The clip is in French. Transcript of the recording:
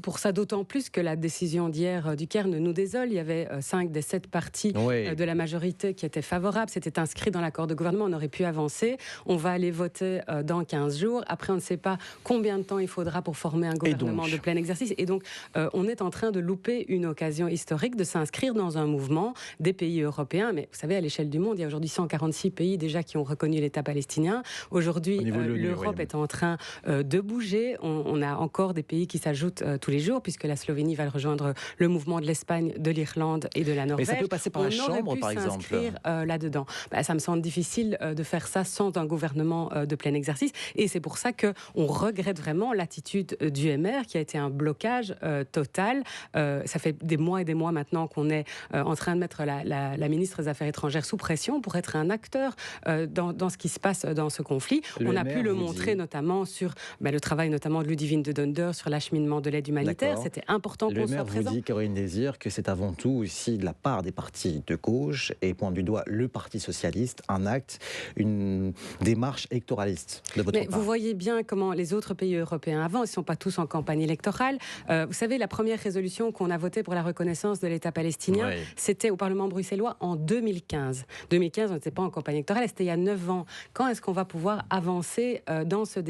Pour ça, d'autant plus que la décision d'hier du Caire ne nous désole. Il y avait 5 des 7 partis Oui. de la majorité qui étaient favorables. C'était inscrit dans l'accord de gouvernement. On aurait pu avancer. On va aller voter dans 15 jours. Après, on ne sait pas combien de temps il faudra pour former un gouvernement de plein exercice. Et donc, on est en train de louper une occasion historique de s'inscrire dans un mouvement des pays européens. Mais vous savez, à l'échelle du monde, il y a aujourd'hui 146 pays déjà qui ont reconnu l'État palestinien. Aujourd'hui, l'Europe est en train de bouger. On a encore des pays qui s'ajoutent tous les jours, puisque la Slovénie va rejoindre le mouvement de l'Espagne, de l'Irlande et de la Norvège. Mais ça peut passer par la Chambre, par exemple. Là-dedans. Ça me semble difficile de faire ça sans un gouvernement de plein exercice. Et c'est pour ça qu'on regrette vraiment l'attitude du MR, qui a été un blocage total. Ça fait des mois et des mois maintenant qu'on est en train de mettre la ministre des Affaires étrangères sous pression pour être un acteur dans ce qui se passe dans ce conflit. On a pu le montrer notamment sur le travail notamment de Ludivine de Donder sur l'acheminement de l'aide humanitaire. C'était important qu'on soit présent. Le maire vous dit, Caroline Désir, que c'est avant tout aussi de la part des partis de gauche et pointe du doigt le Parti socialiste, un acte, une démarche électoraliste de votre part. Vous voyez bien comment les autres pays européens avancent. Ils ne sont pas tous en campagne électorale. Vous savez, la première résolution qu'on a votée pour la reconnaissance de l'État palestinien, c'était au Parlement bruxellois en 2015. 2015, on n'était pas en campagne électorale, c'était il y a 9 ans. Quand est-ce qu'on va pouvoir avancer dans ce débat ?